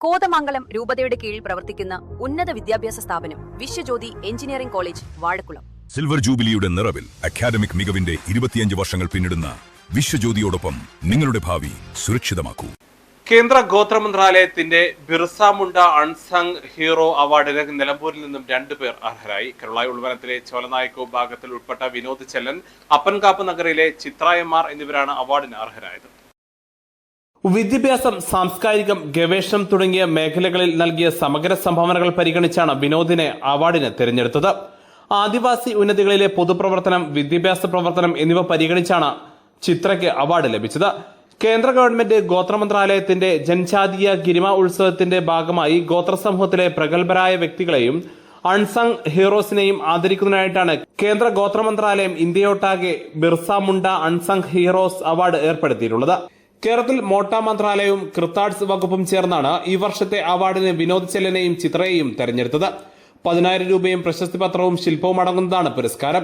കോതമംഗലം രൂപതയുടെ കീഴിൽ പ്രവർത്തിക്കുന്ന ഉന്നത വിദ്യാഭ്യാസ സ്ഥാപനം Vishwajyothi engineering college Vazhakulam. Silver ജൂബിലിയുടെ നിറവിൽ അക്കാദമിക് മികവിന്റെ 25 വർഷങ്ങൾ പിന്നിടുന്ന വിശ്വജ്യോതിയോടൊപ്പം നിങ്ങളുടെ ഭാവി സുരക്ഷിതമാക്കൂ. കേന്ദ്ര ഗോത്ര മന്ത്രാലയത്തിന്റെ ബിർസ മുണ്ട അൺസങ് ഹീറോ അവാർഡിന് നിലമ്പൂരിൽ നിന്നും 2 പേർ അർഹരായി. കരുളായി ഉൾവനത്തിലെ ചോലനായ്ക്കോ ഭാഗത്തിൽ ഉൾപ്പെട്ട വിനോദ് ചെല്ലൻ, അപ്പൻകാപ്പ് നഗറിലെ ചിത്രായമാർ എന്നിവരാണ് അവാർഡിന് അർഹരായത്. വിദ്യാഭ്യാസം, സാംസ്കാരികം, ഗവേഷണം തുടങ്ങിയ മേഖലകളിൽ നൽകിയ സമഗ്ര സംഭാവനകൾ പരിഗണിച്ചാണ് വിനോദിനെ അവാർഡിന് തിരഞ്ഞെടുത്തത്. ആദിവാസി ഉന്നതികളിലെ പൊതുപ്രവർത്തനം, വിദ്യാഭ്യാസ പ്രവർത്തനം എന്നിവ പരിഗണിച്ചാണ് ചിത്രയ്ക്ക് അവാർഡ് ലഭിച്ചത്. കേന്ദ്ര ഗവൺമെന്റ് ഗോത്ര മന്ത്രാലയത്തിന്റെ ജൻജാതീയ ഗിരിമ ഉത്സവത്തിന്റെ ഭാഗമായി ഗോത്ര സമൂഹത്തിലെ പ്രഗത്ഭരായ വ്യക്തികളെയും അൺസങ് ഹീറോസിനെയും ആദരിക്കുന്നതിനായിട്ടാണ് കേന്ദ്ര ഗോത്ര മന്ത്രാലയം ഇന്ത്യയൊട്ടാകെ Birsa Munda unsung heroes award ഏർപ്പെടുത്തിയിട്ടുള്ളത്. കേരളത്തിൽ മോട്ട മന്ത്രാലയവും ക്രിത്താഡ്സ് വകുപ്പും ചേർന്നാണ് ഈ വർഷത്തെ അവാർഡിന് വിനോദ് ചെല്ലനെയും ചിത്രയെയും തെരഞ്ഞെടുത്തത്. 10,000 രൂപയും പ്രശസ്തി പത്രവും ശില്പവും അടങ്ങുന്നതാണ് പുരസ്കാരം.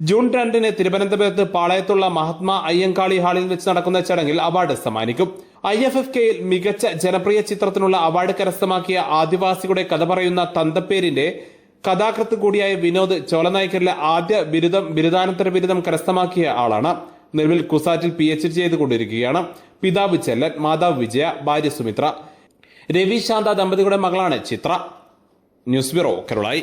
ജൂൺ 2-ന് തിരുവനന്തപുരത്ത് പാളയത്തുള്ള മഹാത്മാ അയ്യങ്കാളി ഹാളിൽ വെച്ച് നടക്കുന്ന ചടങ്ങിൽ അവാർഡ് സമ്മാനിക്കും. IFFKയിൽ മികച്ച ജനപ്രിയ ചിത്രത്തിനുള്ള അവാർഡ് കരസ്ഥമാക്കിയ ആദിവാസികളുടെ കഥ പറയുന്ന തന്തപ്പേരിന്റെ കഥാകൃത്ത് കൂടിയായ വിനോദ് ചോലനായ്ക്കരിലെ ആദ്യ ബിരുദാനന്തര ബിരുദം കരസ്ഥമാക്കിയ ആളാണ്. നിലവിൽ കുസാറ്റിൽ PhD ചെയ്തുകൊണ്ടിരിക്കുകയാണ്. പിതാവ് ചെല്ലൻ, മാതാവ് വിജയ, ഭാര്യ സുമിത്ര. രവി ശാന്ത ദമ്പതികളുടെ മകളാണ് ചിത്ര. News bureau, Karulai.